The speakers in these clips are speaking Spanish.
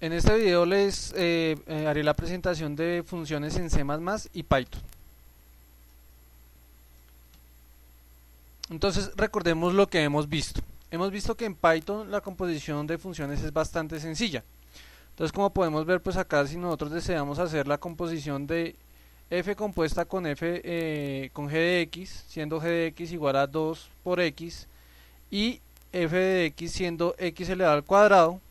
En este video les haré la presentación de funciones en C++ y Python. Entonces recordemos lo que hemos visto. Hemos visto que en Python la composición de funciones es bastante sencilla. Entonces, como podemos ver, pues acá si nosotros deseamos hacer la composición de f compuesta con con g de x, siendo g de x igual a 2 por x, y f de x siendo x elevado al cuadrado,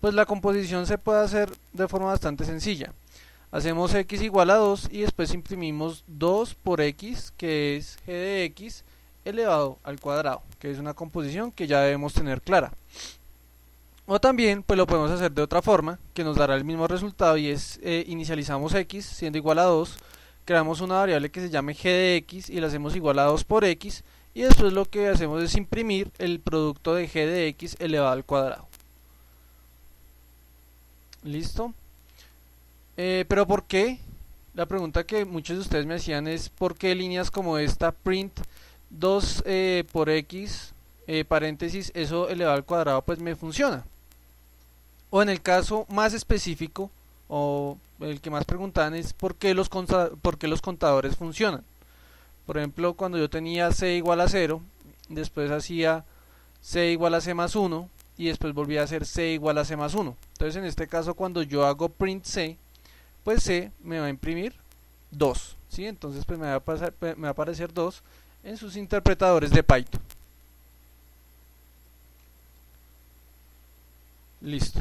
pues la composición se puede hacer de forma bastante sencilla. Hacemos x igual a 2 y después imprimimos 2 por x, que es g de x elevado al cuadrado, que es una composición que ya debemos tener clara. O también pues lo podemos hacer de otra forma, que nos dará el mismo resultado, y es inicializamos x siendo igual a 2, creamos una variable que se llame g de x y la hacemos igual a 2 por x, y después lo que hacemos es imprimir el producto de g de x elevado al cuadrado. ¿Listo? Pero ¿por qué? La pregunta que muchos de ustedes me hacían es ¿por qué líneas como esta print 2 por x paréntesis eso elevado al cuadrado pues me funciona? O en el caso más específico, o el que más preguntaban, es ¿por qué los contadores funcionan? Por ejemplo, cuando yo tenía c igual a 0, después hacía c igual a c más 1 y después volvía a hacer c igual a c más 1. Entonces en este caso cuando yo hago print c, pues c me va a imprimir 2, ¿sí? Entonces pues me va a aparecer 2 en sus interpretadores de Python. Listo.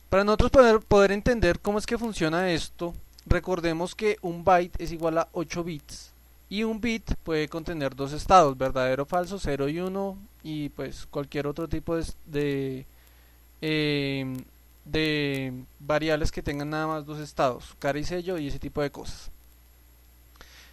Para nosotros poder entender cómo es que funciona esto, recordemos que un byte es igual a 8 bits. Y un bit puede contener dos estados, verdadero o falso, 0 y 1, y pues cualquier otro tipo de variables que tengan nada más dos estados, cara y sello y ese tipo de cosas.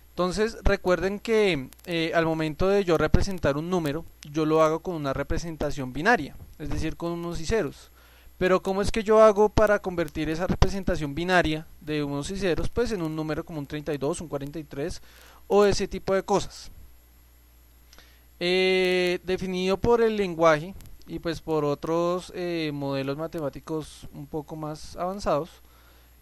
Entonces recuerden que al momento de yo representar un número, yo lo hago con una representación binaria, es decir, con unos y ceros. Pero ¿cómo es que yo hago para convertir esa representación binaria de unos y ceros pues en un número como un 32, un 43 o ese tipo de cosas? Definido por el lenguaje y pues por otros modelos matemáticos un poco más avanzados,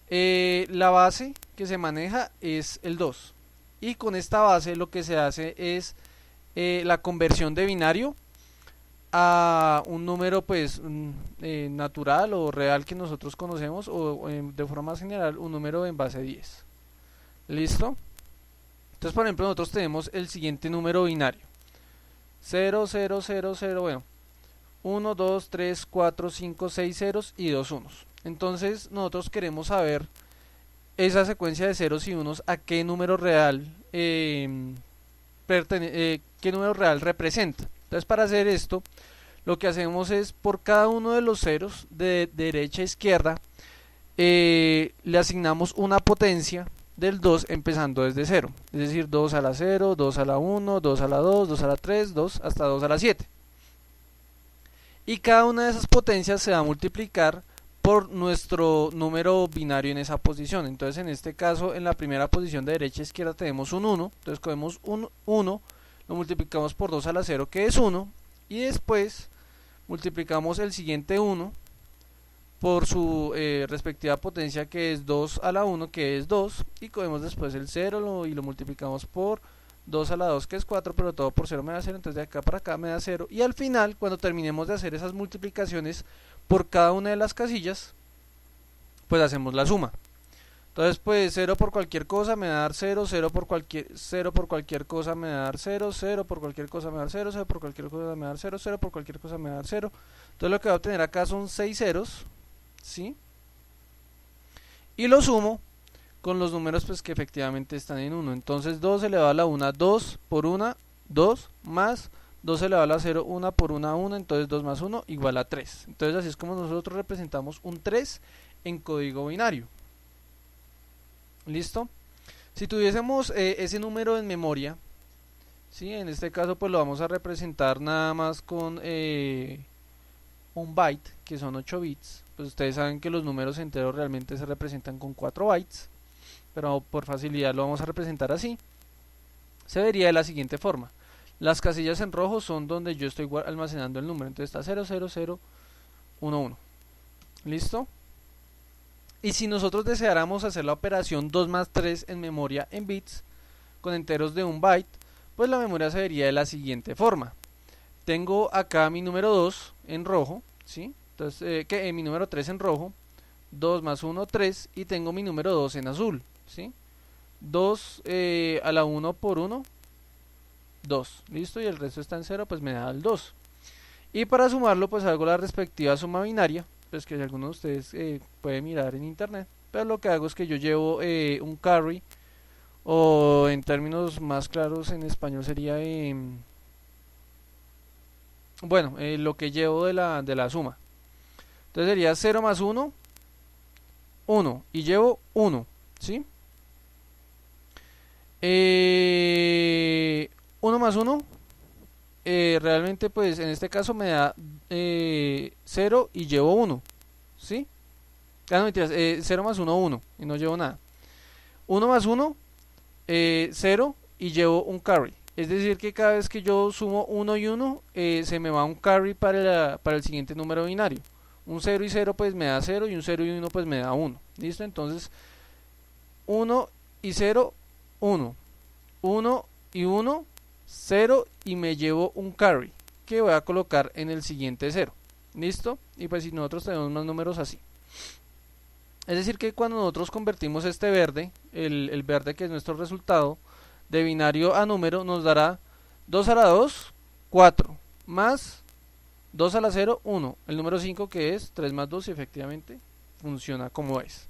la base que se maneja es el 2. Y con esta base lo que se hace es la conversión de binario a un número pues natural o real que nosotros conocemos, o de forma más general un número en base 10. ¿Listo? Entonces por ejemplo nosotros tenemos el siguiente número binario: 0, 0, 0, 0, bueno, 1, 2, 3, 4, 5, 6 ceros y 2 unos. Entonces nosotros queremos saber esa secuencia de ceros y unos a qué número real qué número real representa. Entonces para hacer esto lo que hacemos es por cada uno de los ceros de derecha a izquierda le asignamos una potencia del 2 empezando desde 0, es decir 2 a la 0, 2 a la 1, 2 a la 2, 2 a la 3, 2 hasta 2 a la 7, y cada una de esas potencias se va a multiplicar por nuestro número binario en esa posición. Entonces en este caso en la primera posición de derecha a izquierda tenemos un 1, entonces cogemos un 1, lo multiplicamos por 2 a la 0 que es 1, y después multiplicamos el siguiente 1 por su respectiva potencia que es 2 a la 1 que es 2, y cogemos después el 0 y lo multiplicamos por 2 a la 2 que es 4, pero todo por 0 me da 0, entonces de acá para acá me da 0, y al final cuando terminemos de hacer esas multiplicaciones por cada una de las casillas pues hacemos la suma. Entonces pues 0 por cualquier cosa me va a dar 0, 0 por cualquier cosa me va a dar 0, 0 por cualquier cosa me va a dar 0, 0 por cualquier cosa me va a dar 0, 0 por cualquier cosa me va a dar 0. Entonces lo que voy a obtener acá son 6 ceros, ¿sí? Y lo sumo con los números pues que efectivamente están en 1. Entonces 2 elevado a la 1, 2 por 1, 2, más 2 elevado a la 0, 1 por 1, 1, entonces 2 más 1 igual a 3. Entonces así es como nosotros representamos un 3 en código binario. ¿Listo? Si tuviésemos ese número en memoria, ¿sí? En este caso pues lo vamos a representar nada más con un byte, que son 8 bits. Pues ustedes saben que los números enteros realmente se representan con 4 bytes, pero por facilidad lo vamos a representar así. Se vería de la siguiente forma: las casillas en rojo son donde yo estoy almacenando el número, entonces está 0, 0, 0, 1, 1. ¿Listo? Y si nosotros deseáramos hacer la operación 2 más 3 en memoria en bits, con enteros de 1 byte, pues la memoria se vería de la siguiente forma. Tengo acá mi número 2 en rojo, ¿sí? Entonces, mi número 3 en rojo, 2 más 1, 3, y tengo mi número 2 en azul, ¿sí? 2 a la 1 por 1, 2, listo, y el resto está en 0, pues me da el 2. Y para sumarlo, pues hago la respectiva suma binaria, pues que alguno de ustedes puede mirar en internet, pero lo que hago es que yo llevo un carry, o en términos más claros en español sería, bueno, lo que llevo de la suma. Entonces sería 0 más 1, 1, y llevo 1, ¿sí? 1 más 1, realmente pues en este caso me da 0 y llevo 1, ¿sí? No mentiras, 0 más 1, 1, y no llevo nada. 1 más 1, 0, y llevo un carry. Es decir que cada vez que yo sumo 1 y 1, se me va un carry para el siguiente número binario. Un 0 y 0 pues me da 0, y un 0 y 1 pues me da 1. ¿Listo? Entonces 1 y 0, 1. 1 y 1, 0, y me llevo un carry que voy a colocar en el siguiente 0. ¿Listo? Y pues si nosotros tenemos más números así. Es decir que cuando nosotros convertimos este verde, el verde que es nuestro resultado, de binario a número, nos dará 2 a la 2, 4, más 2 a la 0, 1. El número 5 que es 3 más 2 y efectivamente funciona como es.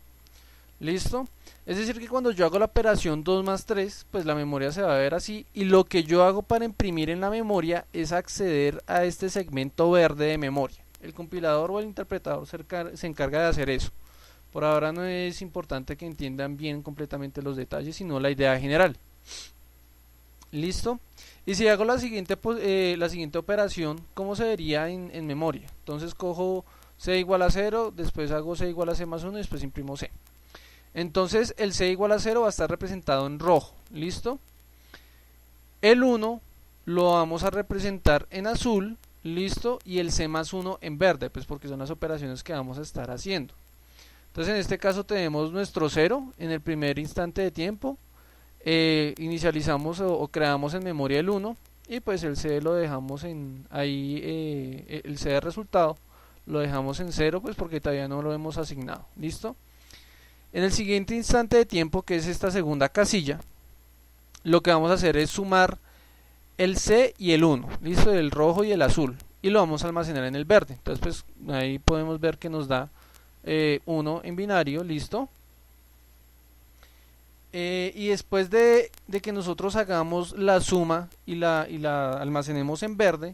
¿Listo? Es decir que cuando yo hago la operación 2 más 3, pues la memoria se va a ver así, y lo que yo hago para imprimir en la memoria es acceder a este segmento verde de memoria. El compilador o el interpretador se encarga de hacer eso. Por ahora no es importante que entiendan bien completamente los detalles, sino la idea general. ¿Listo? Y si hago la siguiente operación, ¿cómo se vería en memoria? Entonces cojo c igual a 0, después hago c igual a c más 1 y después imprimo c. Entonces el c igual a 0 va a estar representado en rojo. ¿Listo? El 1 lo vamos a representar en azul. ¿Listo? Y el c más 1 en verde, pues porque son las operaciones que vamos a estar haciendo. Entonces en este caso tenemos nuestro 0 en el primer instante de tiempo. Inicializamos o creamos en memoria el 1, y pues el C lo dejamos en ahí, el C de resultado lo dejamos en 0, pues porque todavía no lo hemos asignado. ¿Listo? En el siguiente instante de tiempo, que es esta segunda casilla, lo que vamos a hacer es sumar el C y el 1, ¿listo? El rojo y el azul, y lo vamos a almacenar en el verde. Entonces pues ahí podemos ver que nos da 1 en binario. ¿Listo? Y después de que nosotros hagamos la suma y la almacenemos en verde,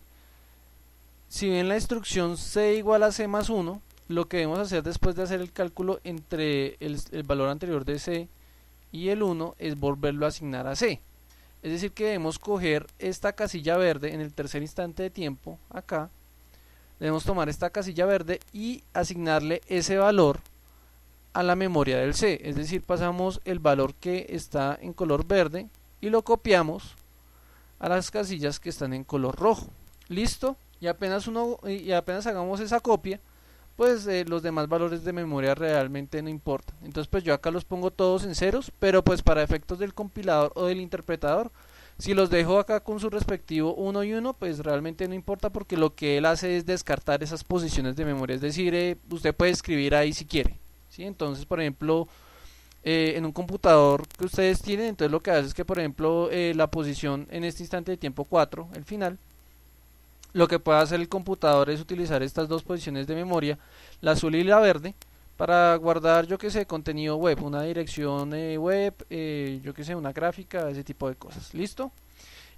si ven la instrucción c igual a c más 1, lo que debemos hacer después de hacer el cálculo entre el valor anterior de c y el 1 es volverlo a asignar a c. Es decir que debemos coger esta casilla verde en el tercer instante de tiempo, acá, debemos tomar esta casilla verde y asignarle ese valor a la memoria del C. Es decir, pasamos el valor que está en color verde y lo copiamos a las casillas que están en color rojo. ¿Listo? Y apenas hagamos esa copia, pues los demás valores de memoria realmente no importan. Entonces pues yo acá los pongo todos en ceros, pero pues para efectos del compilador o del interpretador, si los dejo acá con su respectivo 1 y 1, pues realmente no importa, porque lo que él hace es descartar esas posiciones de memoria. Es decir, usted puede escribir ahí si quiere, ¿sí? Entonces por ejemplo, en un computador que ustedes tienen, entonces lo que hace es que por ejemplo la posición en este instante de tiempo 4, el final, lo que puede hacer el computador es utilizar estas dos posiciones de memoria, la azul y la verde, para guardar, yo que sé, contenido web, una dirección web, yo que sé, una gráfica, ese tipo de cosas. ¿Listo?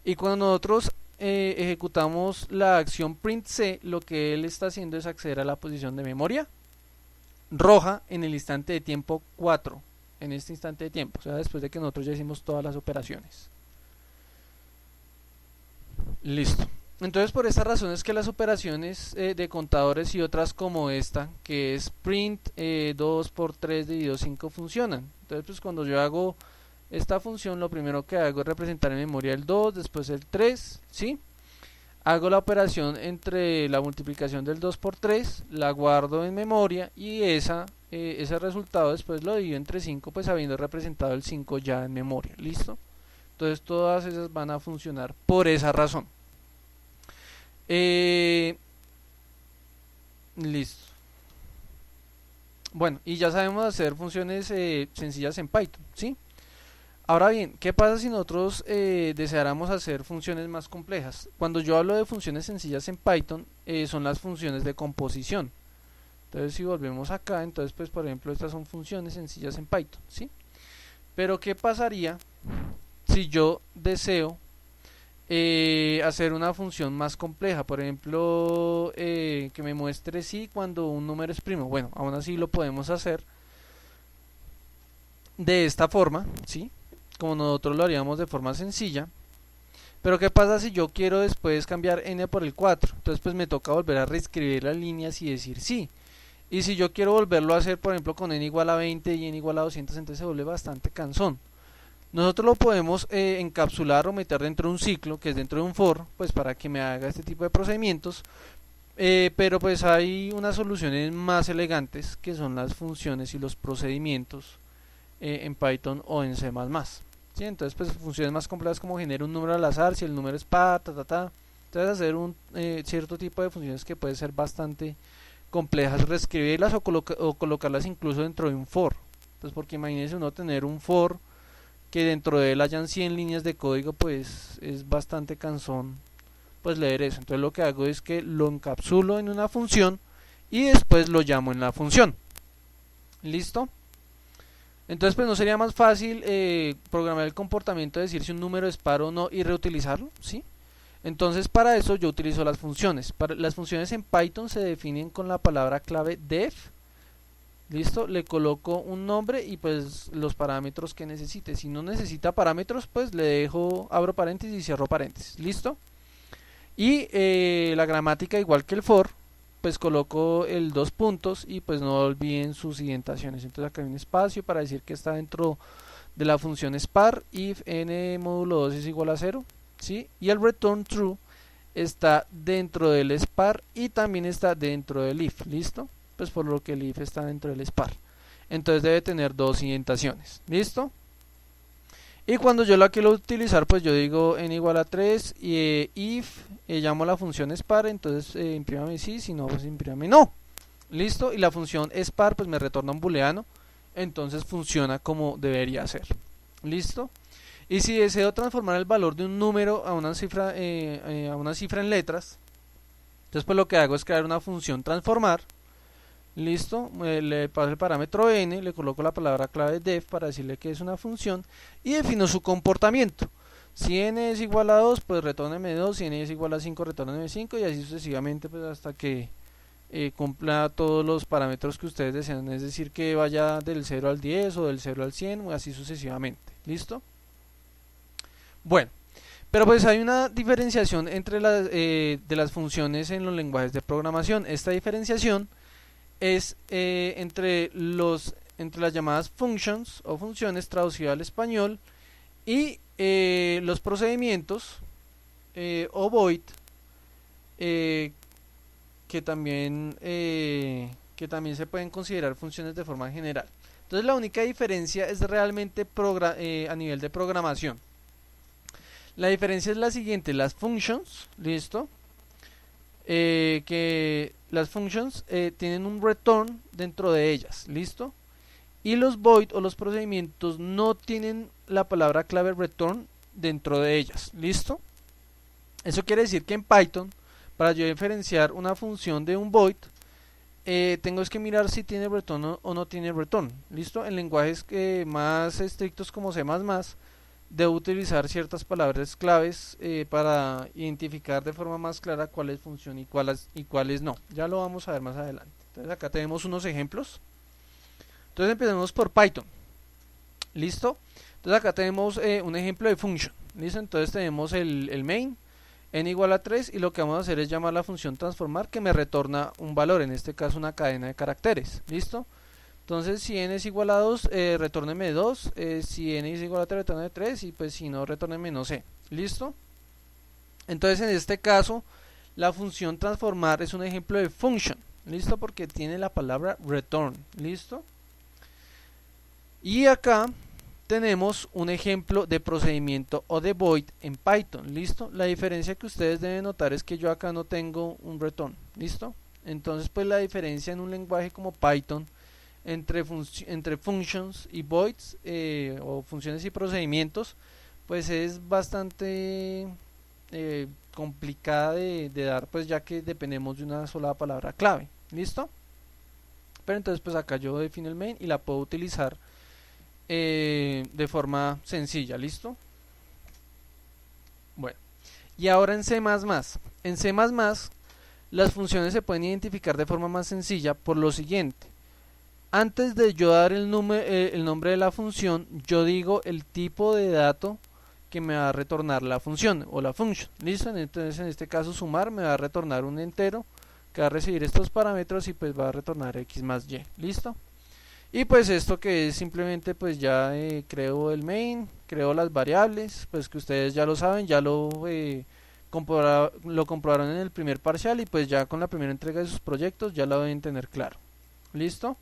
Y cuando nosotros ejecutamos la acción print c, lo que él está haciendo es acceder a la posición de memoria roja en el instante de tiempo 4, en este instante de tiempo, o sea, después de que nosotros ya hicimos todas las operaciones. Listo. Entonces por esta razón es que las operaciones de contadores y otras como esta, que es print 2 por 3 dividido 5, funcionan. Entonces pues cuando yo hago esta función, lo primero que hago es representar en memoria el 2, después el 3, ¿sí? Hago la operación entre la multiplicación del 2 por 3, la guardo en memoria y esa ese resultado después lo divido entre 5, pues habiendo representado el 5 ya en memoria. ¿Listo? Entonces todas esas van a funcionar por esa razón. Listo. Bueno, y ya sabemos hacer funciones sencillas en Python, ¿sí? Ahora bien, ¿qué pasa si nosotros deseáramos hacer funciones más complejas? Cuando yo hablo de funciones sencillas en Python, son las funciones de composición. Entonces si volvemos acá, entonces pues por ejemplo estas son funciones sencillas en Python, ¿sí? Pero ¿qué pasaría si yo deseo hacer una función más compleja? Por ejemplo, que me muestre si cuando un número es primo. Bueno, aún así lo podemos hacer de esta forma, ¿sí? Como nosotros lo haríamos de forma sencilla. Pero ¿qué pasa si yo quiero después cambiar n por el 4? Entonces pues me toca volver a reescribir las líneas y decir sí. Y si yo quiero volverlo a hacer, por ejemplo, con n igual a 20 y n igual a 200, entonces se vuelve bastante cansón. Nosotros lo podemos encapsular o meter dentro de un ciclo, que es dentro de un for, pues para que me haga este tipo de procedimientos. Pero pues hay unas soluciones más elegantes, que son las funciones y los procedimientos en Python o en C++. ¿Sí? Entonces pues funciones más complejas como generar un número al azar, si el número es par, entonces hacer un cierto tipo de funciones que puede ser bastante complejas, reescribirlas o colocarlas incluso dentro de un for. Pues porque imagínense uno tener un for que dentro de él hayan 100 líneas de código, pues es bastante cansón pues leer eso. Entonces lo que hago es que lo encapsulo en una función y después lo llamo en la función. ¿Listo? Entonces pues no sería más fácil programar el comportamiento, decir si un número es par o no y reutilizarlo, ¿sí? Entonces para eso yo utilizo las funciones. Las funciones en Python se definen con la palabra clave def. Listo, le coloco un nombre y pues los parámetros que necesite. Si no necesita parámetros, pues le dejo, abro paréntesis y cierro paréntesis. Listo. Y la gramática, igual que el for, pues coloco el dos puntos y pues no olviden sus indentaciones. Entonces acá hay un espacio para decir que está dentro de la función spar, if n módulo 2 es igual a 0, ¿sí? Y el return true está dentro del spar y también está dentro del if. ¿Listo? Pues por lo que el if está dentro del spar. Entonces debe tener dos indentaciones. ¿Listo? Y cuando yo la quiero utilizar, pues yo digo n igual a 3 y if, llamo la función spar, entonces imprímame sí, si no, pues imprímame no. ¿Listo? Y la función spar pues me retorna un booleano, entonces funciona como debería ser. ¿Listo? Y si deseo transformar el valor de un número a una cifra en letras, entonces pues lo que hago es crear una función transformar. Listo, le paso el parámetro n, le coloco la palabra clave def para decirle que es una función y defino su comportamiento. Si n es igual a 2, pues retórneme 2, si n es igual a 5, retórneme 5 y así sucesivamente, pues hasta que cumpla todos los parámetros que ustedes desean, es decir, que vaya del 0 al 10 o del 0 al 100 o así sucesivamente. ¿Listo? Bueno, pero pues hay una diferenciación entre de las funciones en los lenguajes de programación. Esta diferenciación es entre las llamadas functions o funciones traducidas al español y los procedimientos o void que también se pueden considerar funciones de forma general. Entonces la única diferencia es realmente a nivel de programación. La diferencia es la siguiente: las functions, listo, que las functions tienen un return dentro de ellas, listo, y los void o los procedimientos no tienen la palabra clave return dentro de ellas, listo. Eso quiere decir que en Python, para yo diferenciar una función de un void, tengo que mirar si tiene return o no tiene return, listo. En lenguajes más estrictos como C++, debo utilizar ciertas palabras claves para identificar de forma más clara cuáles funcionan y cuáles no. Ya lo vamos a ver más adelante. Entonces acá tenemos unos ejemplos. Entonces empecemos por Python. ¿Listo? Entonces acá tenemos un ejemplo de function. ¿Listo? Entonces tenemos el main, n igual a 3, y lo que vamos a hacer es llamar la función transformar, que me retorna un valor, en este caso una cadena de caracteres. ¿Listo? Entonces si n es igual a 2, retórneme 2, si n es igual a 3, retórneme 3, y pues si no, retórneme no sé. ¿Listo? Entonces en este caso, la función transformar es un ejemplo de function. listo, porque tiene la palabra return, listo. Y acá tenemos un ejemplo de procedimiento o de void en Python, listo. La diferencia que ustedes deben notar es que yo acá no tengo un return, listo. Entonces pues la diferencia en un lenguaje como Python entre functions y voids, o funciones y procedimientos, pues es bastante complicada de dar, pues ya que dependemos de una sola palabra clave, listo. Pero entonces pues acá yo defino el main y la puedo utilizar de forma sencilla, listo. Bueno, y ahora en C++, en C++ las funciones se pueden identificar de forma más sencilla por lo siguiente. Antes de yo dar el nombre de la función, yo digo el tipo de dato que me va a retornar la función o la function, listo. Entonces en este caso sumar me va a retornar un entero que va a recibir estos parámetros y pues va a retornar x más y, listo. Y pues esto que es simplemente pues ya creo el main, creo las variables, pues que ustedes ya lo saben, ya lo comprobaron en el primer parcial y pues ya con la primera entrega de sus proyectos ya lo deben tener claro, listo.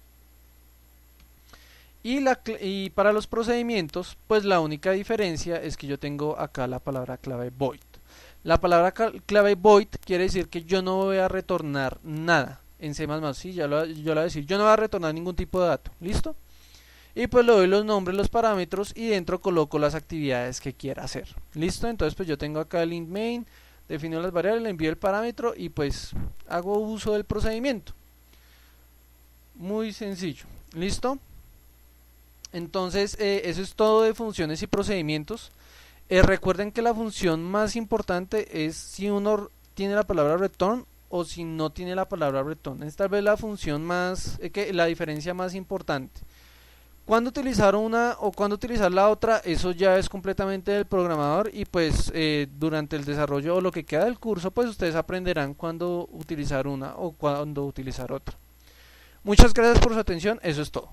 Y para los procedimientos, pues la única diferencia es que yo tengo acá la palabra clave void. La palabra clave void quiere decir que yo no voy a retornar nada en C++, ¿sí? Yo lo voy a decir, yo no voy a retornar ningún tipo de dato, ¿listo? Y pues le doy los nombres, los parámetros y dentro coloco las actividades que quiera hacer, ¿listo? Entonces pues yo tengo acá el int main, defino las variables, le envío el parámetro y pues hago uso del procedimiento. Muy sencillo, ¿listo? Entonces eso es todo de funciones y procedimientos. Recuerden que la función más importante es si uno tiene la palabra return o si no tiene la palabra return. Es tal vez la función más, la diferencia más importante. Cuando utilizar una o cuando utilizar la otra, eso ya es completamente del programador y pues durante el desarrollo o lo que queda del curso, pues ustedes aprenderán cuándo utilizar una o cuándo utilizar otra. Muchas gracias por su atención, eso es todo.